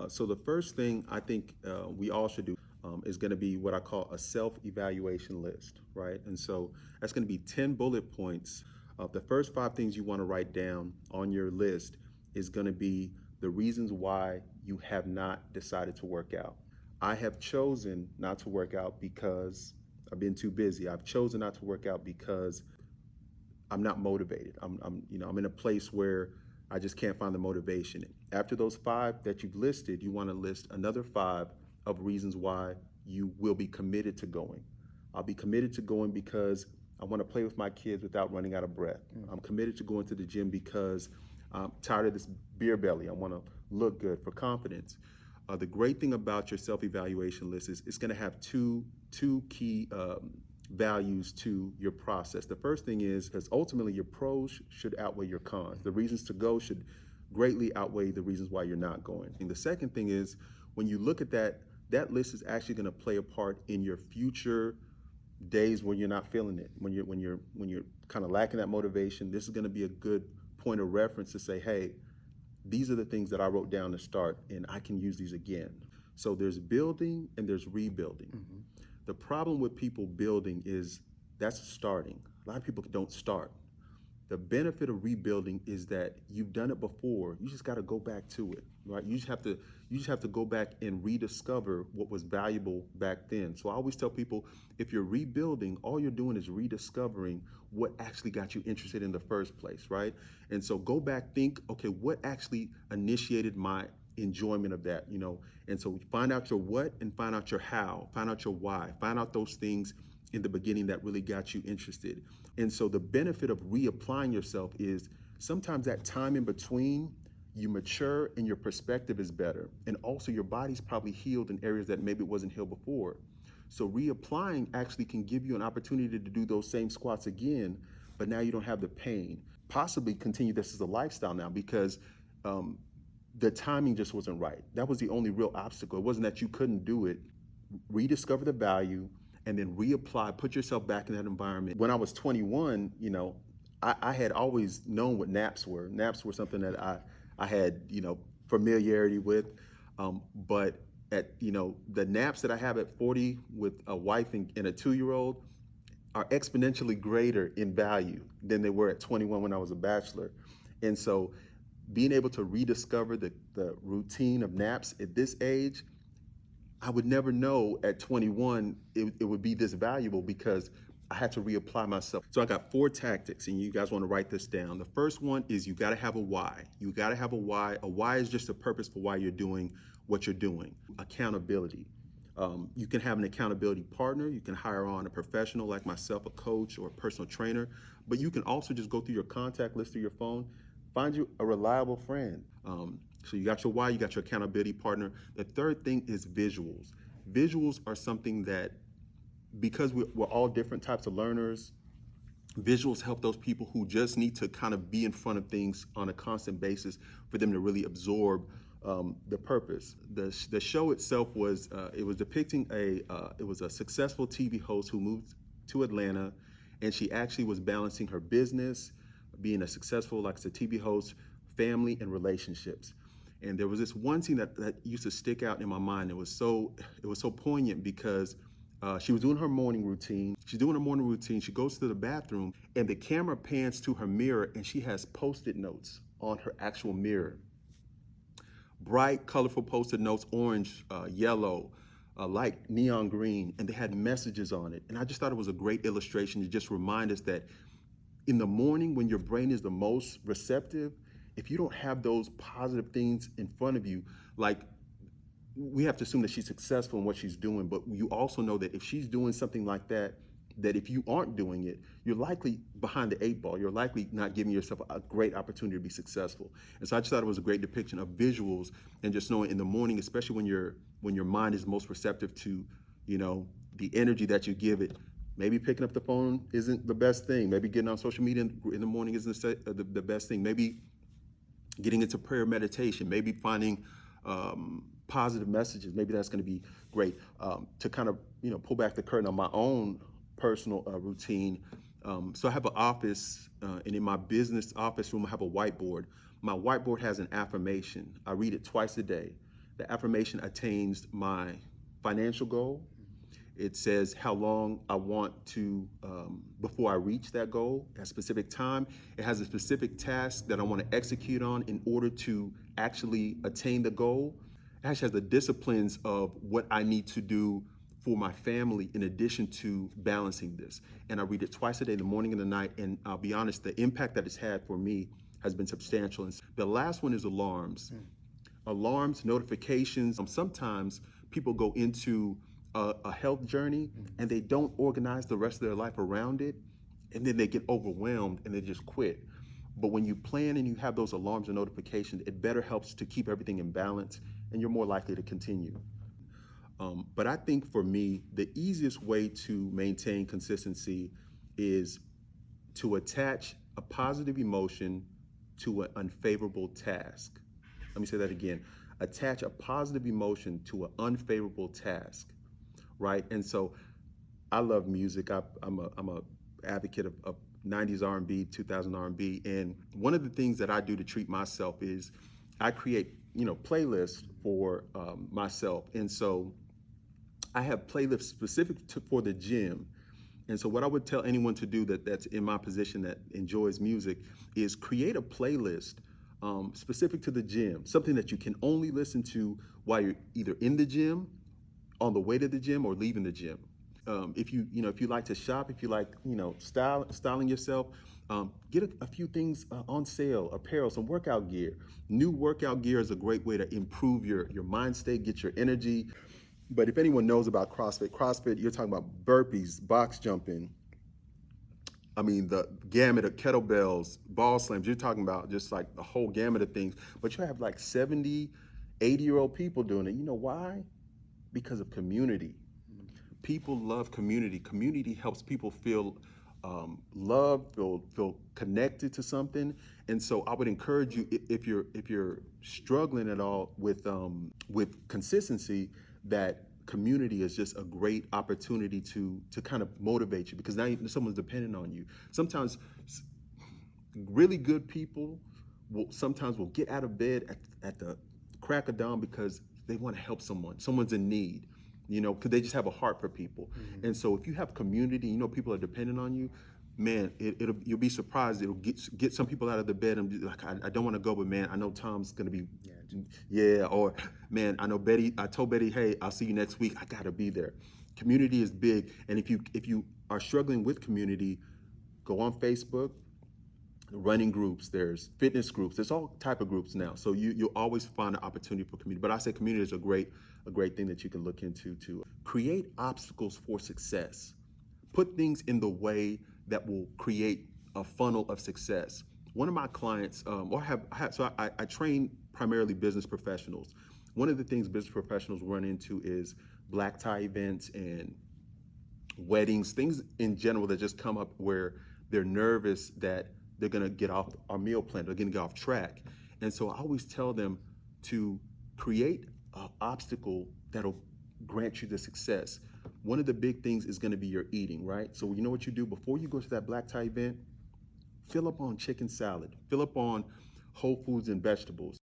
So the first thing I think we all should do is going to be what I call a self-evaluation list, right? And so that's going to be 10 bullet points. The first 5 things you want to write down on your list is going to be the reasons why you have not decided to work out. I have chosen not to work out because I've been too busy. I've chosen not to work out because I'm not motivated. I'm in a place where I just can't find the motivation. After those 5 that you've listed, you want to list another 5 of reasons why you will be committed to going. I'll be committed to going because I want to play with my kids without running out of breath. I'm committed to going to the gym because I'm tired of this beer belly. I want to look good for confidence. The great thing about your self-evaluation list is it's going to have two key values to your process. The first thing is because ultimately your pros should outweigh your cons. The reasons to go should greatly outweigh the reasons why you're not going. And the second thing is when you look at that list is actually going to play a part in your future days when you're not feeling it, when you're kind of lacking that motivation. This is going to be a good point of reference to say, hey, these are the things that I wrote down to start, and I can use these again. So there's building and there's rebuilding. The problem with people building is that's starting. A lot of people don't start. The benefit of rebuilding is that you've done it before. You just got to go back to it, right? You just have to go back and rediscover what was valuable back then. So I always tell people, if you're rebuilding, all you're doing is rediscovering what actually got you interested in the first place, right? And so go back, think, okay, what actually initiated my enjoyment of that, And so find out your what and find out your how, find out your why, find out those things in the beginning that really got you interested. And so the benefit of reapplying yourself is sometimes that time in between, you mature and your perspective is better. And also your body's probably healed in areas that maybe it wasn't healed before. So reapplying actually can give you an opportunity to do those same squats again, but now you don't have the pain. Possibly continue this as a lifestyle now because the timing just wasn't right. That was the only real obstacle. It wasn't that you couldn't do it. Rediscover the value and then reapply, put yourself back in that environment. When I was 21, I had always known what naps were. Naps were something that I had, familiarity with. But at, the naps that I have at 40 with a wife and a 2-year-old are exponentially greater in value than they were at 21 when I was a bachelor. And so being able to rediscover the routine of naps at this age, I would never know at 21 it would be this valuable because I had to reapply myself. So I got 4 tactics, and you guys want to write this down. The first one is you got to have a why. You got to have a why. A why is just a purpose for why you're doing what you're doing. Accountability. You can have an accountability partner. You can hire on a professional like myself, a coach or a personal trainer, but you can also just go through your contact list through your phone, find you a reliable friend. So you got your why, you got your accountability partner. The third thing is visuals. Visuals are something that, because we're all different types of learners, visuals help those people who just need to kind of be in front of things on a constant basis for them to really absorb the purpose. The show itself was it was depicting it was a successful TV host who moved to Atlanta, and she actually was balancing her business, being a successful like a TV host, family, and relationships. And there was this one scene that used to stick out in my mind. It was so poignant because she was doing her morning routine. She's doing her morning routine. She goes to the bathroom, and the camera pans to her mirror, and she has Post-it notes on her actual mirror. Bright, colorful Post-it notes, orange, yellow, light neon green, and they had messages on it. And I just thought it was a great illustration to just remind us that in the morning when your brain is the most receptive, if you don't have those positive things in front of you, like we have to assume that she's successful in what she's doing, but you also know that if she's doing something like that, that if you aren't doing it, you're likely behind the 8 ball. You're likely not giving yourself a great opportunity to be successful. And so I just thought it was a great depiction of visuals and just knowing in the morning, especially when your mind is most receptive to, the energy that you give it. Maybe picking up the phone isn't the best thing. Maybe getting on social media in the morning isn't the best thing. Maybe getting into prayer meditation, maybe finding positive messages. Maybe that's going to be great to kind of, pull back the curtain on my own personal routine. So I have an office, and in my business office room, I have a whiteboard. My whiteboard has an affirmation. I read it twice a day. The affirmation attains my financial goal. It says how long I want to, before I reach that goal, at a specific time. It has a specific task that I want to execute on in order to actually attain the goal. It actually has the disciplines of what I need to do for my family in addition to balancing this. And I read it twice a day, the morning and the night. And I'll be honest, the impact that it's had for me has been substantial. And the last one is alarms. Alarms, notifications. Sometimes people go into a health journey and they don't organize the rest of their life around it, and then they get overwhelmed and they just quit. But when you plan and you have those alarms and notifications, it better helps to keep everything in balance, and you're more likely to continue. But I think for me, the easiest way to maintain consistency is to attach a positive emotion to an unfavorable task. Let me say that again. Attach a positive emotion to an unfavorable task, right? And so I love music. I'm a advocate of 90s R&B, 2000 R&B. And one of the things that I do to treat myself is I create, playlists for myself. And so I have playlists specific for the gym. And so what I would tell anyone to do that's in my position that enjoys music is create a playlist specific to the gym, something that you can only listen to while you're either in the gym, on the way to the gym, or leaving the gym. If you like to shop, if you like, styling yourself, get a few things on sale, apparel, some workout gear. New workout gear is a great way to improve your mind state, get your energy. But if anyone knows about CrossFit, you're talking about burpees, box jumping. I mean, the gamut of kettlebells, ball slams, you're talking about just like a whole gamut of things. But you have like 70, 80-year-old people doing it. You know why? Because of community. People love community. Community helps people feel loved, feel connected to something. And so I would encourage you, if you're struggling at all with consistency, that community is just a great opportunity to kind of motivate you, because now someone's depending on you. Sometimes really good people sometimes will get out of bed at the crack of dawn because they want to help someone's in need, because they just have a heart for people. And so if you have community, people are dependent on you, man, you'll be surprised. It'll get some people out of the bed and be like, I don't want to go, but man, I know Tom's gonna be, or man, I know Betty. I told Betty, hey, I'll see you next week. I gotta be there. Community is big, and if you are struggling with community, go on Facebook. Running groups, there's fitness groups, there's all type of groups now. So you'll always find an opportunity for community. But I say community is a great thing that you can look into to create obstacles for success. Put things in the way that will create a funnel of success. One of my clients, I train primarily business professionals. One of the things business professionals run into is black tie events and weddings, things in general that just come up where they're nervous that they're gonna get off our meal plan, they're gonna get off track. And so I always tell them to create an obstacle that'll grant you the success. One of the big things is gonna be your eating, right? So you know what you do before you go to that black tie event? Fill up on chicken salad, fill up on whole foods and vegetables.